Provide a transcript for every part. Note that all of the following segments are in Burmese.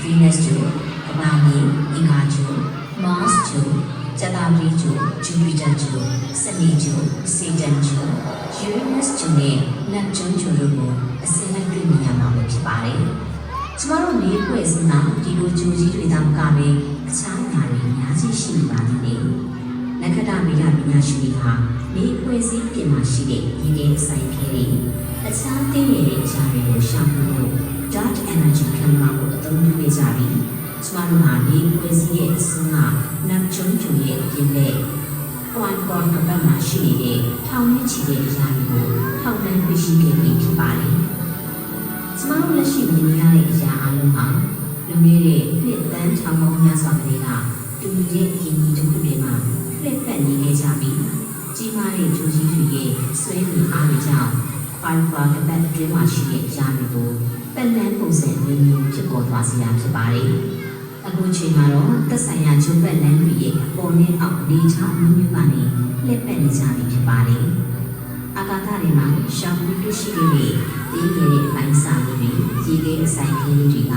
Venus 2, Kabami, Ingaju, ဂျူပီတာဂျူစနေဂျူစေတန်ဂျူယူရေနက်စ်ဂျူနဲ့နက်ဂျွန်ဂျူတို့ကိုအစလိုက်တွေ့မြင်ရမှာဖြစ်ပါတယ်။ကျမတို့နေဖွဲ့စည်းမှာဒီလိုဂျူကြီးတွေတောင်ကပဲအခြားနေရာတွေအများကြီးရှိနေပါသေးတယ်။လက်ခတမေရပညာရှင်တွေဟာနေဖွဲ့စည်းပြင်မှာရှိတဲ့ရေခဲဆိုင်ခဲတွေအခြားသိနေတဲ့အရာတွေကိုရှာဖွေဖို့ Dark Energy Camera ကိုအသုံးပြုနေကြပြီးကျမတို့ဟာနေဖွဲ့စည်းရဲ့အစွန်းကနက်ဂျွန်ဂျူရဲ့အပြင်နဲ့ကွန်ကွန်ကပတ်မှာရှိနေတဲ့ထောင်နဲ့ချီတဲ့အရာတွေကိုထောက်လှမ်းတွေ့ရှိခဲ့ပြီးဖြစ်ပါတယ်။ကျမတို့လက်ရှိမြင်ရတဲ့အရာအလုံးဟာလူငယ်တဲ့နှစ်သန်းထောင်ပေါင်းများစွာကလေးကတူညီတဲ့အရင်ကြီးတစ်ခုတည်းမှာလှည့်ပတ်နေခဲ့ကြပြီးကြီးမားတဲ့ဂျိုကြီးတွေရဲ့ဆွဲနေအားတွေကြောင့်ကွန်ကွန်ကပတ်အတွင်းမှာရှိတဲ့အရာတွေကိုပတ်လန်းပုံစံမျိုးဖြစ်ပေါ်သွားစေတာဖြစ်ပါတယ်။အခုချိန်မှာတော့သက်ဆိုင်ရာဂျိုပတ်လန်းတွေရဲ့ပေါ်နဲ့အောက်နေချောင်းမျိုးကနေလက်ပတ်နေကြပြီဖြစ်ပါတယ်။အာကာသတွေမှာရှောင်းပြီးတွေ့ရှိခဲ့တဲ့တင်းငယ်တဲ့အပိုင်းစာလေးတွေရေခဲအဆိုင်ကလေးတွေက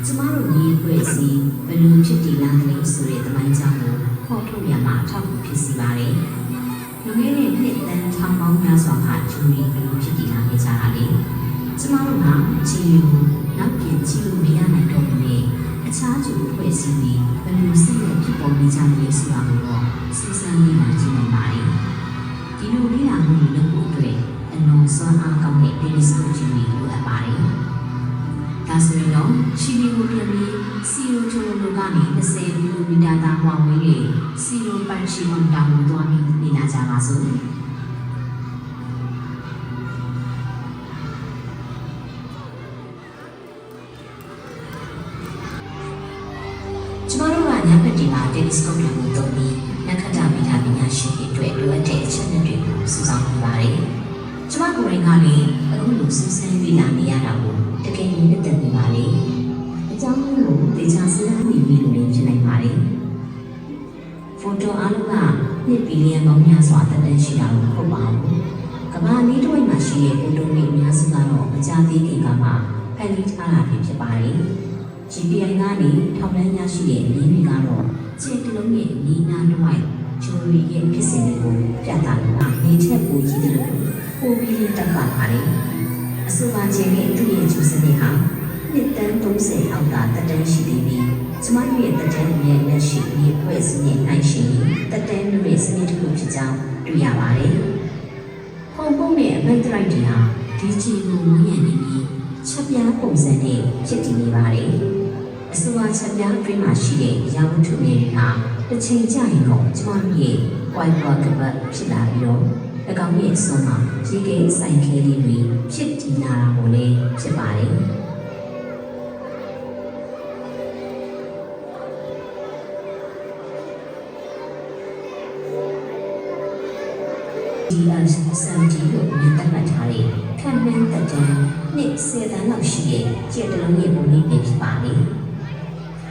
ကျမတို့ညီဖွဲ့စည်းဘယ်လိုဖြစ်တည်လာသလဲဆိုတဲ့သမိုင်းကြောင်းကိုဖော်ထုတ်ရမှာအထောက်အကူဖြစ်စေပါတယ်။လူငယ်တဲ့နှစ်သန်းထောင်ပေါင်းများစွာကဂျိုတွေဘယ်လိုဖြစ်တည်လာခဲ့ကြတာလဲ။ကျမတို့ကခြေကိုနောက်ပြန်ကြည့်လို့မရနိုင်တော့ဘူးလေ။အခြားဂျိုဖွဲ့စည်းပြီးဘယ်လိုဆက်လက်ဖြစ်ပေါ်နေကြလဲဆိုတာကိုတော့စဉ်းစားနေမှကြည့်နိုင်ပါတယ်။ဒီလိုလေ့လာမှုတွေလုပ်ဖို့အတွက်အလွန်စွမ်းအားကောင်းတဲ့ telescope ကြီးတွေလိုအပ်ပါတယ်။ဒါဆိုရင်တော့ချီလီကိုပြန်ပြီးစီရိုတိုလိုကနေ20ကီလိုမီတာသာကွာဝေးတဲ့စီရိုပန်ချီမွန်တောင်ကိုသွားပြီးနေလာကြပါစို့။ကျမတို့ကညဘက်ဒီမှာ telescope တွေကိုသုံးပြီးနက္ခတ္တဗေဒပညာရှင်တွေအတွက်လိုအပ်တဲ့အချက်အလက်တွေကိုစုဆောင်းနေပါတယ်။ကျမကိုယ်တိုင်ကလည်းအခုလိုစူးစမ်းလေ့လာနေရတာကိုတကယ်ကိုနှစ်သက်နေပါလေ။အကြောင်းမျိုးကိုတေချာစဉ်းစားနေပြီလို့လည်းဖြစ်နိုင်ပါတယ်။ဖိုတိုအားလုံးကနှစ်ဘီလီယံပေါင်းများစွာတက်တန်းရှိတာလို့ဟုတ်ပါဘူး။ကမ္ဘာလေးတစ်ဝက်မှာရှိတဲ့ဖိုတိုတွေအများစုကတော့မကြာသေးခင်ကမှဖန်တီးထားတာဖြစ်ပါတယ်။ GPI ကနေထောက်လှမ်းရရှိတဲ့နည်းတွေကတော့ခြေတလုံးရဲ့နီးနားတစ်ဝိုက်ဂျိုရီရဲ့ဖြစ်စဉ်တွေကိုပြသတာနေချက်ပူကြီးတယ်လို့ပိုပြီးတက်ပါပါတယ်။အဆိုပါခြေနဲ့သူ့ရဲ့ဂျိုစနစ်ဟာနှစ်တန်း30အောက်ကတက်တန်းရှိနေပြီးကျမတို့ရဲ့တက်တန်းရဲ့လက်ရှိဒီဖွဲ့စည်းရဲ့နိုင်ရှင်တက်တန်းရဲ့စနစ်တစ်ခုဖြစ်ကြောင်းတွေ့ရပါတယ်။ပုံပုံနဲ့အမိုက်တရိုက်တွေဟာဒီခြေကိုဝန်းရံနေပြီးချက်ပြားပုံစံနဲ့ဖြစ်တည်နေပါတယ်။အဆိုပါချက်ပြားအတွင်းမှာရှိတဲ့ရာဝတ္ထုတွေဟာတစ်ချိန်ကြာရင်တော့ကျမတို့ရဲ့ white board ကပတ်ဖြစ်လာပြီးတော့၎င်းရဲ့အစွန်းမှာရေခဲဆိုင်ခဲလေးတွေဖြစ်တည်လာတာကိုလည်းဖြစ်ပါတယ်။ DL70 လို့မြင်တတ်မှတ်ထားတဲ့ခံမှန်းတက်တန်းနှစ်10တန်းလောက်ရှိတဲ့ကျက်တလုံးရဲ့ပုံလေးတွေဖြစ်ပါတယ်။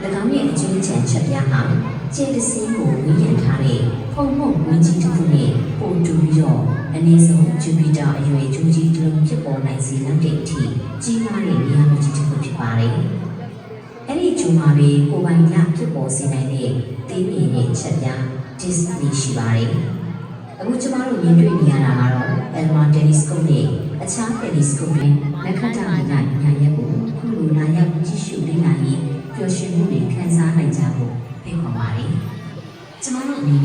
၎င်းရဲ့အကျဉ်းချံချက်ပြားဟာကျက်တစင်းကိုဝန်းရံထားတဲ့ဖုံဖုံဝန်းကြီးတစ်ခုနဲ့ပို့တူပြီးတော့အနည်းဆုံးဂျူပီတာအရွယ်ဂျိုကြီးတစ်လုံးဖြစ်ပေါ်နိုင်စေလောက်တဲ့အထိကြီးမားတဲ့နေရာမျိုးကြီးတစ်ခုဖြစ်ပါတယ်။အဲ့ဒီဂျိုမှာပဲကိုပိုင်ရဖြစ်ပေါ်စေနိုင်တဲ့သေးငယ်တဲ့ချက်ပြား Disney ရှိပါတယ်။အခုကျမတို့မြင်တွေ့နေရတာကတော့ Elma Telescope နဲ့အခြား Telescope တွေလက်ခတ္တဗေဒပညာရပ်ကိုခုလိုလာရောက်ကြည့်ရှုလေ့လာရင်းပျော်ရွှင်မှုတွေခံစားနိုင်ကြဖို့ဖိတ်ခေါ်ပါတယ်။ကျမတို့အနေနဲ့